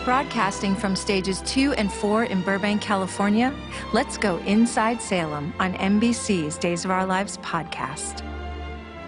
Broadcasting from stages 2 and 4 in Burbank, California, let's go inside Salem on NBC's Days of Our Lives podcast.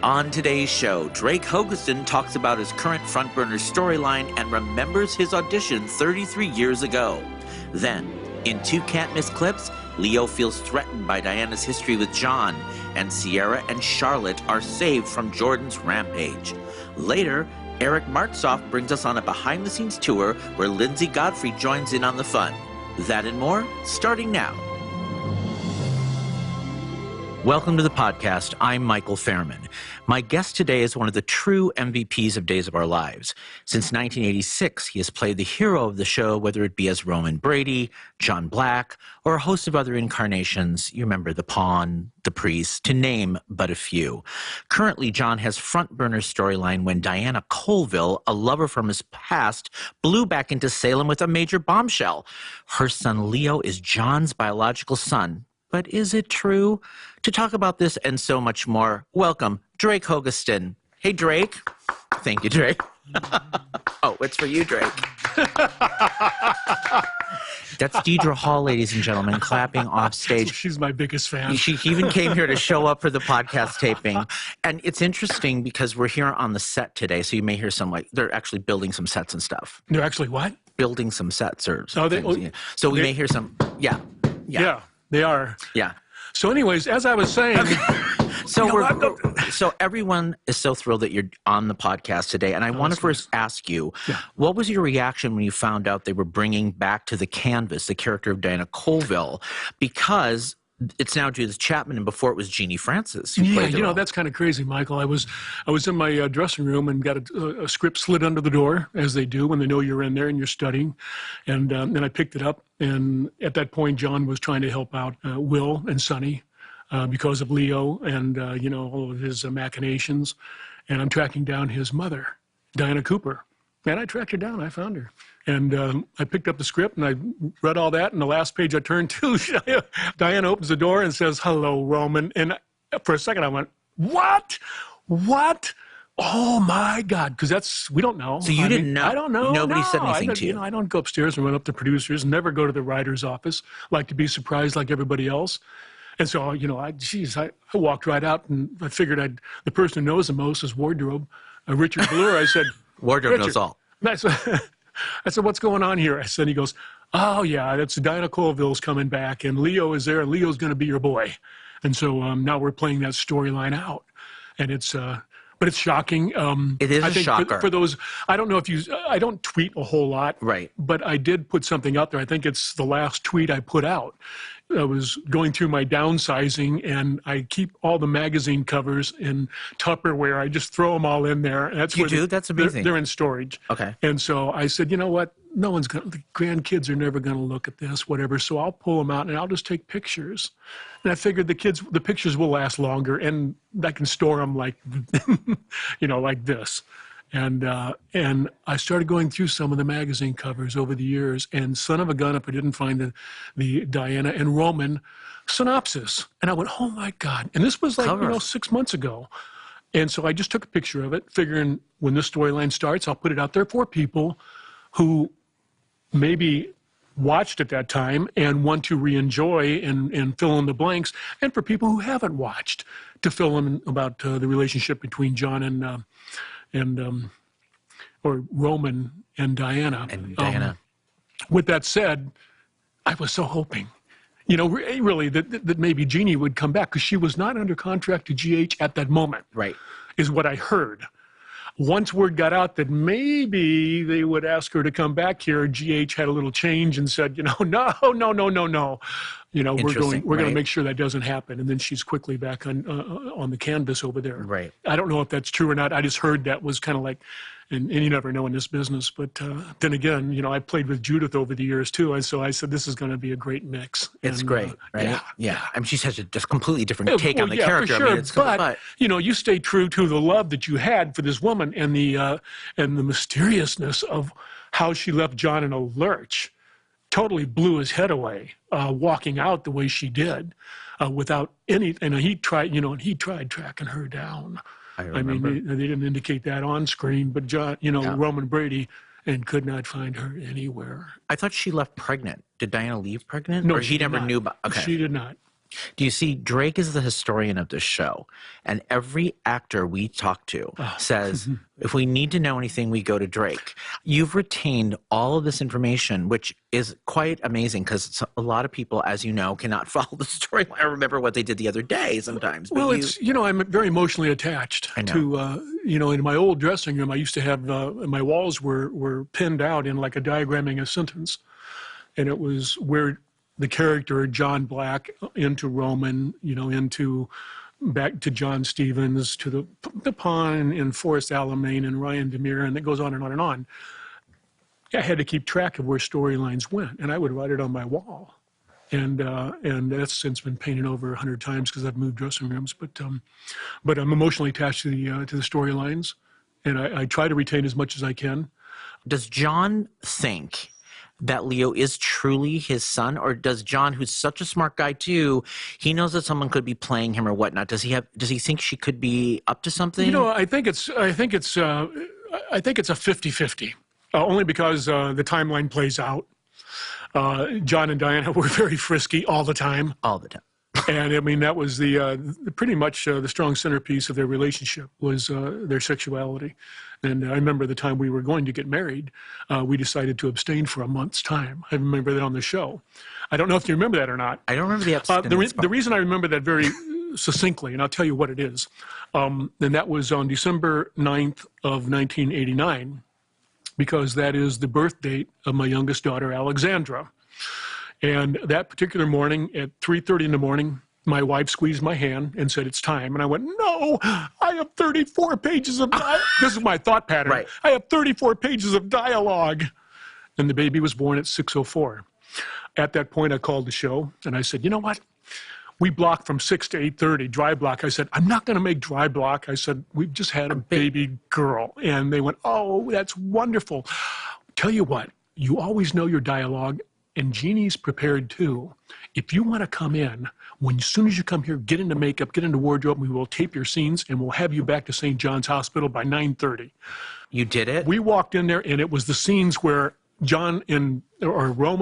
On today's show, Drake Hogestyn talks about his current front burner storyline and remembers his audition 33 years ago. Then, in two can't-miss clips, Leo feels threatened by Diana's history with John, and Sierra and Charlotte are saved from Jordan's rampage. Later, Eric Martsoff brings us on a behind-the-scenes tour where Lindsay Godfrey joins in on the fun. That and more, starting now. Welcome to the podcast. I'm Michael Fairman. My guest today is one of the true MVPs of Days of Our Lives. Since 1986, he has played the hero of the show, whether it be as Roman Brady, John Black, or a host of other incarnations. You remember the Pawn, the Priest, to name but a few. Currently, John has front burner storyline when Diana Colville, a lover from his past, blew back into Salem with a major bombshell. Her son Leo is John's biological son. But is it true? To talk about this and so much more, welcome, Drake Hogestyn. Hey, Drake. Thank you, Drake. Oh, it's for you, Drake. That's Deidre Hall, ladies and gentlemen, clapping off stage. She's my biggest fan. She even came here to show up for the podcast taping. And it's interesting because we're here on the set today, so you may hear some, they're actually building some sets and stuff. They're actually what? Building some sets or Oh, things. So we may hear some, yeah. Yeah, they are. Yeah. So anyways, as I was saying... So everyone is so thrilled that you're on the podcast today. And I want to first ask you, what was your reaction when you found out they were bringing back to the canvas the character of Diana Colville? Because it's now Judith Chapman, and before it was Jeannie Francis. Yeah, that's kind of crazy, Michael. I was in my dressing room and got a script slid under the door, as they do when they know you're in there and you're studying. And then I picked it up, and at that point, John was trying to help out Will and Sonny because of Leo and, all of his machinations. And I'm tracking down his mother, Diana Cooper. And I tracked her down. I found her. And I picked up the script and I read all that. And the last page I turned to, Diana opens the door and says, "Hello, Roman." And for a second I went, What? Oh, my God. Because we don't know. So you didn't know? I don't know. Nobody said anything to you? I don't go upstairs and run up to producers, never go to the writer's office, like to be surprised like everybody else. And so, I walked right out and I figured the person who knows the most is Wardrobe, Richard Blur. I said, Wardrobe knows all. I said, "What's going on here?" I said, he goes, "Oh, yeah, that's Diana Colville's coming back, and Leo is there, and Leo's going to be your boy." And so now we're playing that storyline out. And but it's shocking. It is a shocker. For those, I don't know if I don't tweet a whole lot. Right. But I did put something out there. I think it's the last tweet I put out. I was going through my downsizing, and I keep all the magazine covers in Tupperware. I just throw them all in there. And that's That's amazing. They're in storage. Okay. And so I said, you know what? The grandkids are never going to look at this, whatever. So I'll pull them out and I'll just take pictures. And I figured the pictures will last longer, and I can store them like, like this. And I started going through some of the magazine covers over the years, and son of a gun if I didn't find the Diana and Roman synopsis. And I went, oh my God. And this was 6 months ago. And so I just took a picture of it, figuring when this storyline starts, I'll put it out there for people who maybe watched at that time and want to re-enjoy and fill in the blanks, and for people who haven't watched to fill in about the relationship between John or Roman and Diana. With that said, I was so hoping, really that maybe Jeannie would come back, because she was not under contract to GH at that moment. Right. Is what I heard. Once word got out that maybe they would ask her to come back here, GH had a little change and said, no. We're going to make sure that doesn't happen. And then she's quickly back on the canvas over there. Right. I don't know if that's true or not. I just heard that was kind of like, and you never know in this business. But then again, I played with Judith over the years too. And so I said, this is going to be a great mix. It's great, right? Yeah. I mean, she's such a just completely different take on the character. For sure. But you stay true to the love that you had for this woman and the mysteriousness of how she left John in a lurch. Totally blew his head away, walking out the way she did, without any. And he tried tracking her down. I mean, they didn't indicate that on screen, but John, Roman Brady and could not find her anywhere. I thought she left pregnant. Did Diana leave pregnant? No, or she he did never not. knew about. Okay. She did not. Do you see, Drake is the historian of this show, and every actor we talk to says, if we need to know anything, we go to Drake. You've retained all of this information, which is quite amazing because a lot of people, as you know, cannot follow the story. I remember what they did the other day sometimes. But Well, I'm very emotionally attached to, in my old dressing room, I used to have, my walls were pinned out in like a diagramming a sentence. And it was where the character John Black into Roman, into back to John Stevens, to the pawn in Forrest Alamein and Ryan Demir, and it goes on and on and on. I had to keep track of where storylines went, and I would write it on my wall. And that's since been painted over 100 times because I've moved dressing rooms. But I'm emotionally attached to the storylines, and I try to retain as much as I can. Does John think that Leo is truly his son, or does John, who's such a smart guy too, he knows that someone could be playing him or whatnot? Does he think she could be up to something? I think it's a 50-50, only because the timeline plays out. John and Diana were very frisky all the time. All the time. And I mean, that was pretty much the strong centerpiece of their relationship was their sexuality. And I remember the time we were going to get married, we decided to abstain for a month's time. I remember that on the show. I don't know if you remember that or not. I don't remember the abstinence. The reason I remember that very succinctly, and I'll tell you what it is, and that was on December 9th of 1989, because that is the birth date of my youngest daughter, Alexandra. And that particular morning at 3:30 in the morning, my wife squeezed my hand and said, "It's time." And I went, "No, I have 34 pages of dialogue." This is my thought pattern. Right. I have 34 pages of dialogue. And the baby was born at 6:04. At that point, I called the show and I said, "You know what? We block from 6 to 8:30, dry block." I said, "I'm not going to make dry block." I said, "We've just had a baby girl." And they went, "Oh, that's wonderful. Tell you what, you always know your dialogue. And Jeannie's prepared too. If you want to come in, as soon as you come here, get into makeup, get into wardrobe, we will tape your scenes, and we'll have you back to St. John's Hospital by 9:30. You did it? We walked in there, and it was the scenes where Roman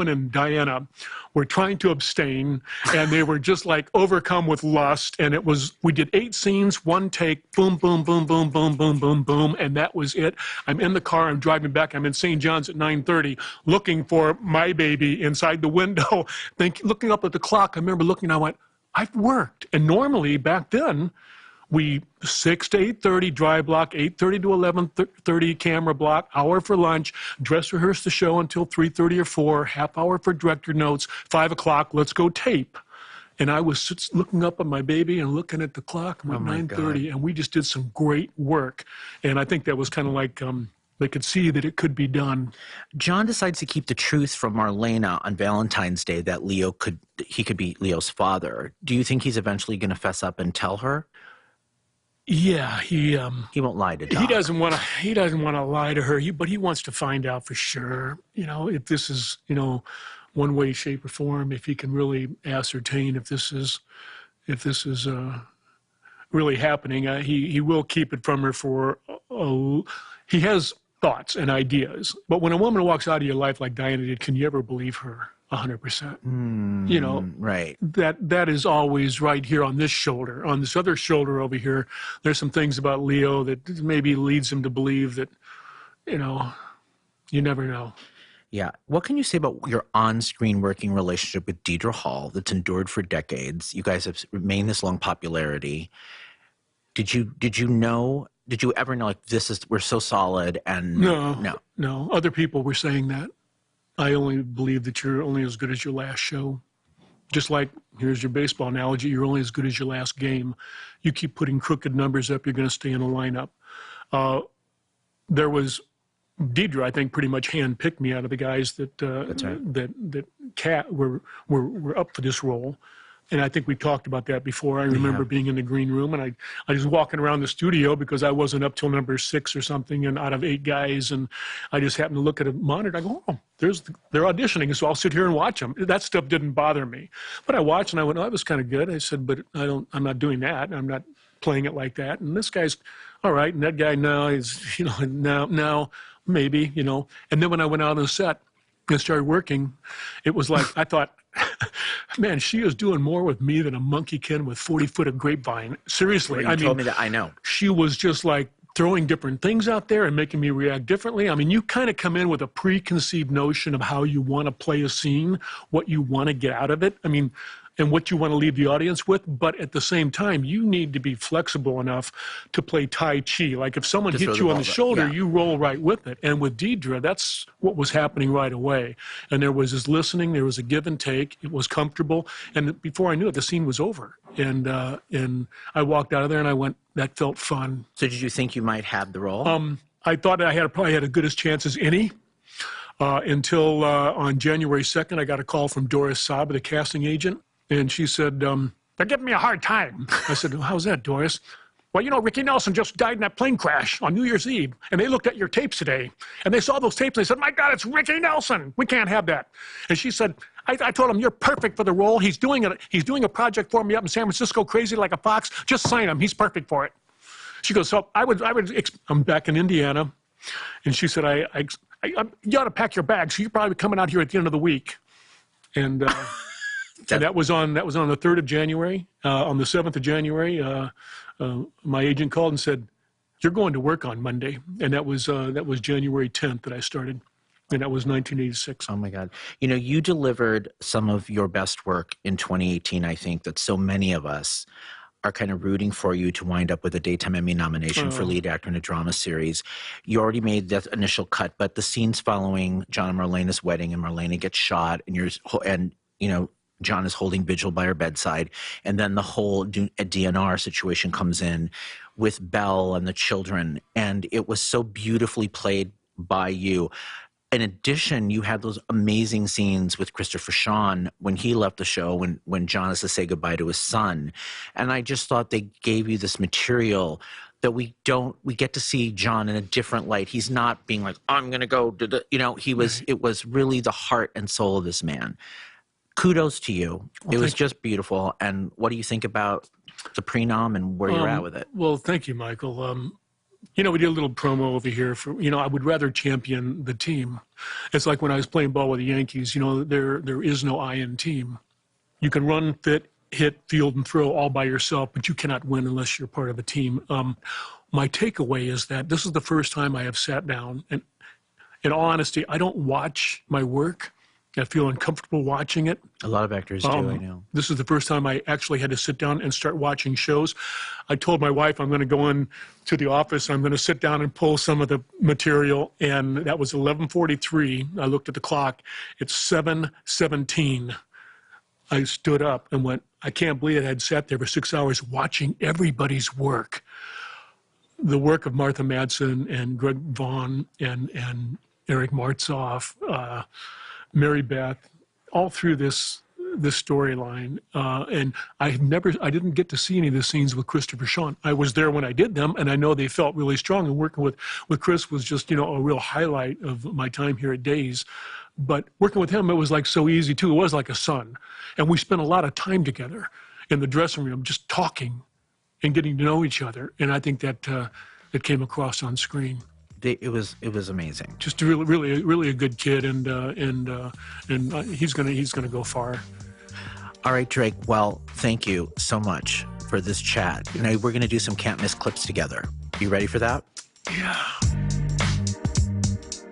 and Diana were trying to abstain, and they were just like overcome with lust. And we did 8 scenes, 1 take, boom, boom, boom, boom, boom, boom, boom, boom, and that was it. I'm in the car, I'm driving back, I'm in St. John's at 9:30, looking for my baby inside the window, looking up at the clock. I remember looking, I went, I've worked. And normally back then, 6 to 8:30 dry block, 8:30 to 11:30 camera block, hour for lunch, dress rehearse the show until 3:30 or 4, half hour for director notes, 5 o'clock, let's go tape. And I was looking up at my baby and looking at the clock, 9:30, and we just did some great work. And I think that was kind of like they could see that it could be done. John decides to keep the truth from Marlena on Valentine's Day that he could be Leo's father. Do you think he's eventually going to fess up and tell her? Yeah, he won't lie to Doc. He doesn't want to lie to her, but he wants to find out for sure, if this is, one way, shape, or form, if he can really ascertain if this is really happening. He will keep it from her for he has thoughts and ideas, but when a woman walks out of your life like Diana did, can you ever believe her 100%? Right. That is always right here on this shoulder. On this other shoulder over here, there's some things about Leo that maybe leads him to believe that, you never know. Yeah. What can you say about your on-screen working relationship with Deidre Hall that's endured for decades? You guys have remained this long popularity. Did you ever know, like, we're so solid? And no. Other people were saying that. I only believe that you're only as good as your last show. Just like, here's your baseball analogy, you're only as good as your last game. You keep putting crooked numbers up, you're going to stay in a lineup. There was Deidre, I think, pretty much handpicked me out of the guys that were up for this role. And I think we talked about that before. I remember being in the green room, and I was walking around the studio because I wasn't up till number 6 or something, and out of 8 guys, and I just happened to look at a monitor. I go, "Oh, they're auditioning," so I'll sit here and watch them. That stuff didn't bother me, but I watched and I went, "Oh, that was kind of good." I said, "But I'm not doing that. I'm not playing it like that." And this guy's all right, and that guy now is, now maybe, And then when I went out on the set and started working, it was like, I thought, man, she is doing more with me than a monkey can with 40 foot of grapevine. Seriously. You told me that, I know. She was just like throwing different things out there and making me react differently. I mean, you kind of come in with a preconceived notion of how you want to play a scene, what you want to get out of it. I mean, and what you want to leave the audience with. But at the same time, you need to be flexible enough to play Tai Chi. Like if someone hits you on the shoulder, you roll right with it. And with Deidre, that's what was happening right away. And there was this listening, there was a give and take. It was comfortable. And before I knew it, the scene was over. And I walked out of there and I went, that felt fun. So did you think you might have the role? I thought I probably had as good a chance as any. Until on January 2nd, I got a call from Doris Saba, the casting agent. And she said, they're giving me a hard time. I said, well, how's that, Doris? Well, Ricky Nelson just died in that plane crash on New Year's Eve. And they looked at your tapes today. And they saw those tapes. And they said, my God, it's Ricky Nelson. We can't have that. And she said, I told him, you're perfect for the role. He's doing a project for me up in San Francisco, crazy like a fox. Just sign him. He's perfect for it. She goes, so I'm back in Indiana. And she said, you ought to pack your bags. So you're probably coming out here at the end of the week. And... And that was on the 3rd of January. On the 7th of January, my agent called and said, "You're going to work on Monday," and that was January 10th that I started, and that was 1986. Oh my God! You delivered some of your best work in 2018. I think that so many of us are kind of rooting for you to wind up with a Daytime Emmy nomination for lead actor in a drama series. You already made that initial cut, but the scenes following John and Marlena's wedding, and Marlena gets shot, and John is holding vigil by her bedside. And then the whole DNR situation comes in with Belle and the children. And it was so beautifully played by you. In addition, you had those amazing scenes with Christopher Sean when he left the show, when John has to say goodbye to his son. And I just thought they gave you this material that we get to see John in a different light. He's not being like, I'm going to go to the, it was really the heart and soul of this man. Kudos to you. It was just beautiful. And what do you think about the prenom and where you're at with it? Well, thank you, Michael. We did a little promo over here for, I would rather champion the team. It's like when I was playing ball with the Yankees, there is no I in team. You can run, fit, hit, field, and throw all by yourself, but you cannot win unless you're part of a team. My takeaway is that this is the first time I have sat down, and in all honesty, I don't watch my work. I feel uncomfortable watching it. A lot of actors do, I know. This is the first time I actually had to sit down and start watching shows. I told my wife I'm going to go in to the office. I'm going to sit down and pull some of the material. And that was 11:43. I looked at the clock. It's 7:17. I stood up and went, I can't believe I had sat there for 6 hours watching everybody's work. The work of Martha Madsen and Greg Vaughn and Eric Martzoff, Mary Beth, all through this storyline. And I didn't get to see any of the scenes with Christopher Sean. I was there when I did them, and I know they felt really strong. And working with Chris was just, a real highlight of my time here at Days. But working with him, it was like so easy too. It was like a son. And we spent a lot of time together in the dressing room, just talking and getting to know each other. And I think that it came across on screen. It was amazing. Just really a good kid, and he's gonna go far. All right, Drake. Well, thank you so much for this chat. We're gonna do some can't miss clips together. You ready for that? Yeah.